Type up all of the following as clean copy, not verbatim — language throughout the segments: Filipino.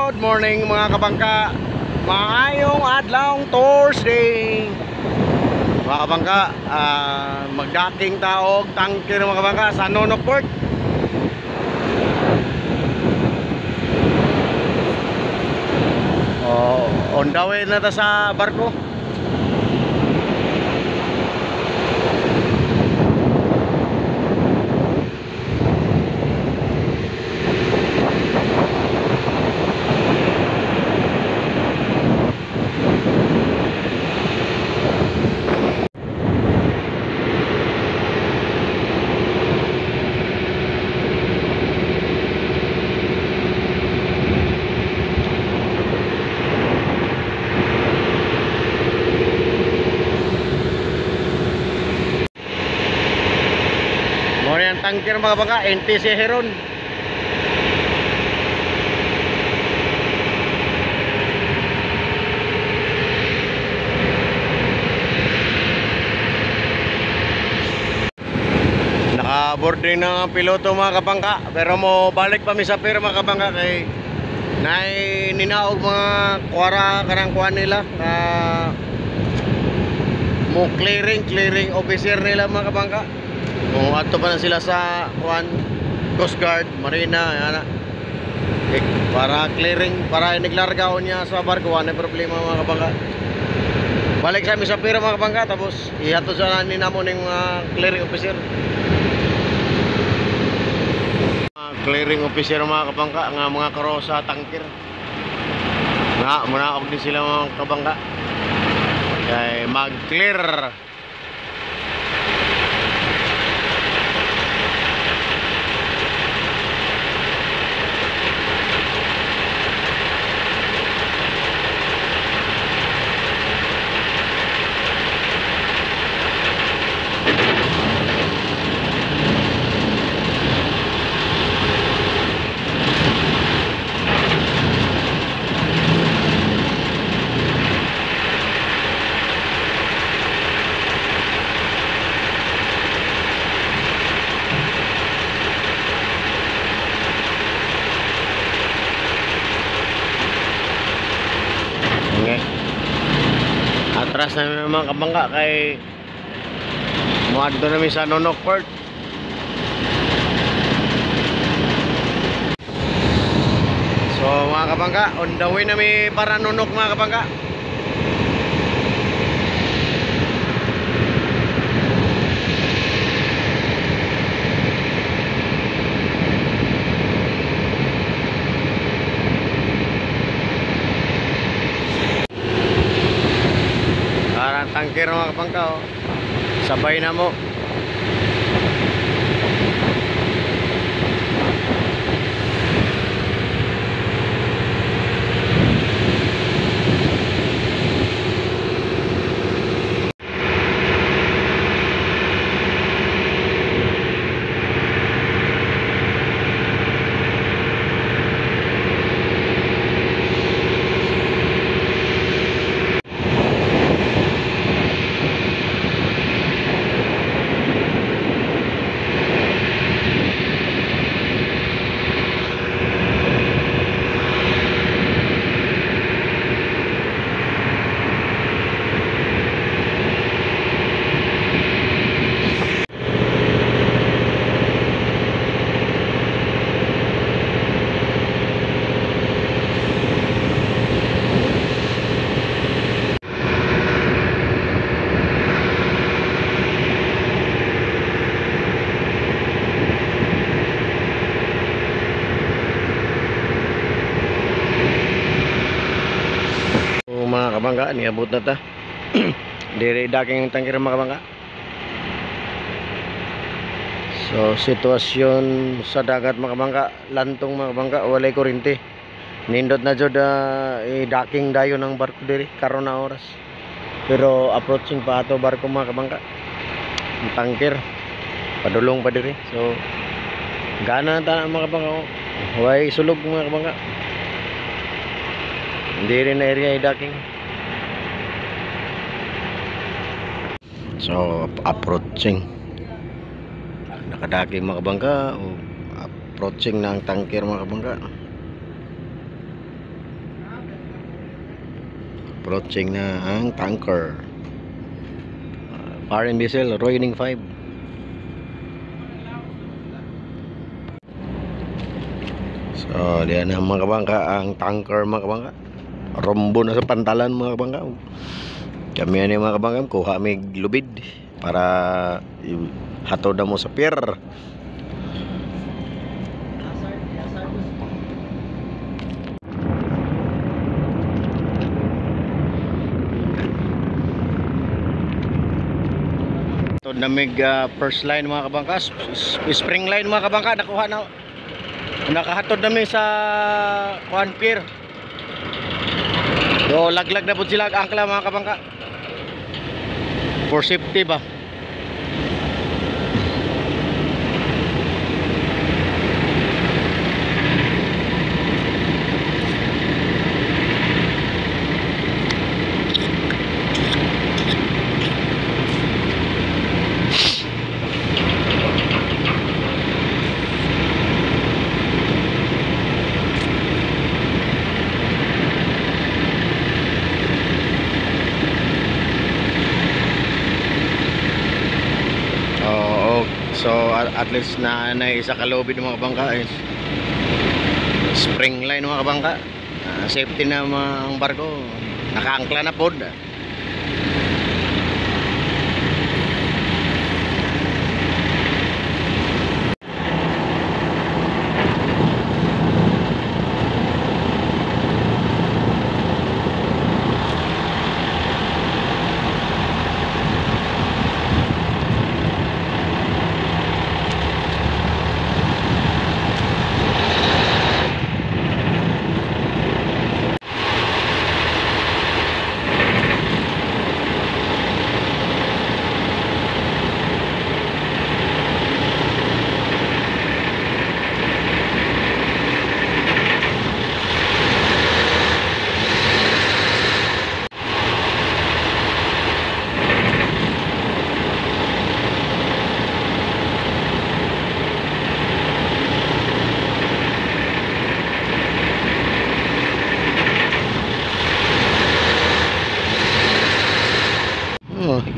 Good morning mga kabangka. Maayong adlawng Thursday. Mga kabangka, magdaking taog tangkir mga kabangka sa Nonok Port. On the way na ta sa barko. Ang tangkir mga bangka, NTC Heron. Naka-boarding ng piloto mga kabangka, pero mo balik pa mi sa pier mga kabangka kay ninaog mga kuwara kanang kuwan nila mo clearing officer nila mga kabangka. Kung ato pa na sila sa kuan Coast Guard, Marina, yana. Para clearing, para naglargaon niya sa barko, wala problema mga kabangka. Balik sa amin sa pira mga kabangka, tapos ihatod sa nanin namo ng mga clearing officer. Clearing officer mga kabangka, nga mga karo sa tangkir. Nga, munaog din sila mga kabangka. Kaya mag-clear. Atras na mga kabangka kay muadto namin sa Nonok Port. So mga kabangka, on the way namin para Nonok mga kabangka. Tangkir mga kabangka, oh. Sabay na mo. Mga kabangka, niabot na ta. Dire daking tangkir mga kabangka. So sitwasyon sa dagat mga kabangka, lantong mga kabangka, walay kuryente. Nindot na jud daking dayon ng barko dire karon na oras. Pero approaching pa ato barko mga kabangka. Ang tangkir padulong pa dire. So gana na ta mga kabangka. Way sulog mga kabangka. Hindi rin na area docking. So approaching, nakadaking mga kabangka, approaching ng tangker mga kabangka. approaching na ang tanker. Foreign diesel, Roining 5. So, diyan na mga kabangka, ang tanker mga kabangka. Rombo na sa pantalan mga kabangka. Kami yan mga kabangka, kuha may lubid para hatod na mo sa pier. Hatod na may first line mga kabangka, spring line mga kabangka, nakuha na. Nakahatod namin sa Juan Pier. So laglag na po sila ang angkla mga kabangka. For safety ba? So at least na isa kalobid ng mga bangka is spring line mga kabangka. Safety na ang barko, nakaangkla na pod.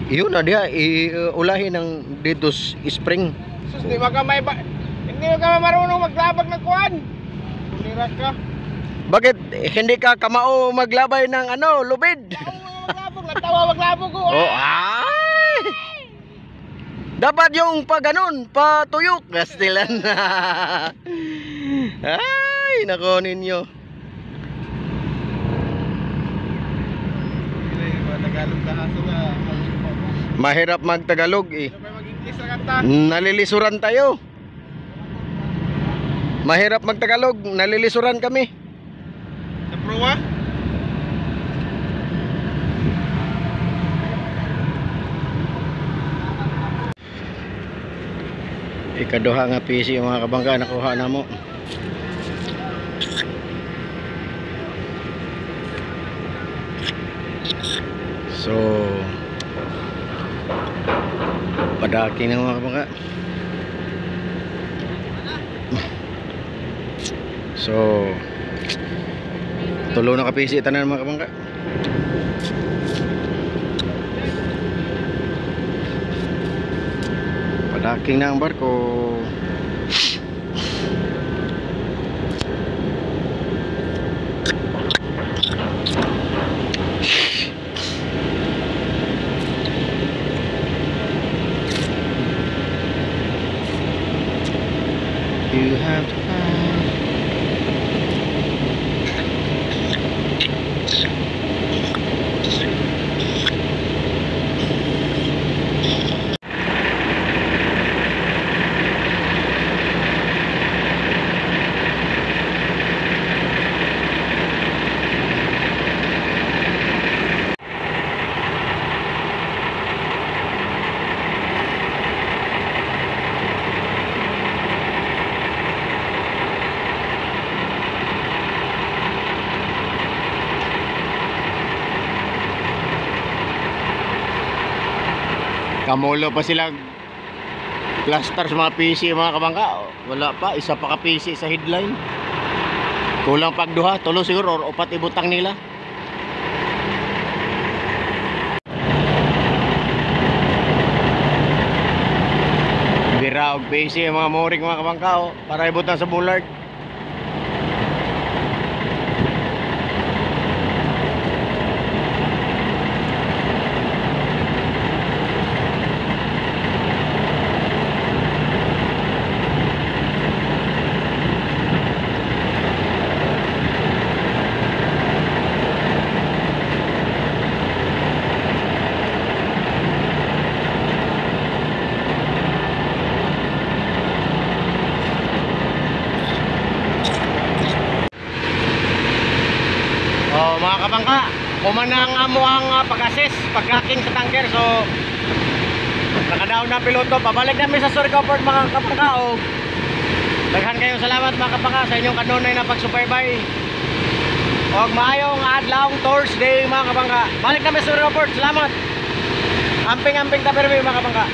Yun na dia iulahin ng dito spring. Sus, hindi ka marunong maglabag ng kuwan. Kulira ka. Bakit hindi ka kamao maglabay ng lubid? Maglabog ko. Oh, ay! Dapat yung pa ganun, patuyok gastilan na. Ay, nako ninyo. Mahirap magtagalog eh. Nalilisuran tayo. Mahirap magtagalog, nalilisuran kami. Sa proa? Ikaduha nga PC mga kabangka, nakuha na mo. So padaki ng mga kabangka. So tulo na ka-PC tanan mga kabangka. Padaking na ang barko. You have to find. Kamulo pa silang plaster sa mga PC mga kabangka. Wala pa, isa pa ka PC sa headline. Kulang pagduha, tulo siguro or upat ibutang nila. og busy ang mga mooring mga kabangka oh, para ibutan sa bullard. Oh, mga kabangka, kumanang amo ang pag-assist, pag-hacking sa tanker. So, nakadaon na piloto. Pabalik namin sa Surigao Port mga kabangka. O, daghan kayong salamat mga kabangka sa inyong kanunay na pagsubaybay. O, maayong adlawng Thursday mga kabangka. Balik namin sa Surigao Port. Salamat. Amping-amping tapermi mga kabangka.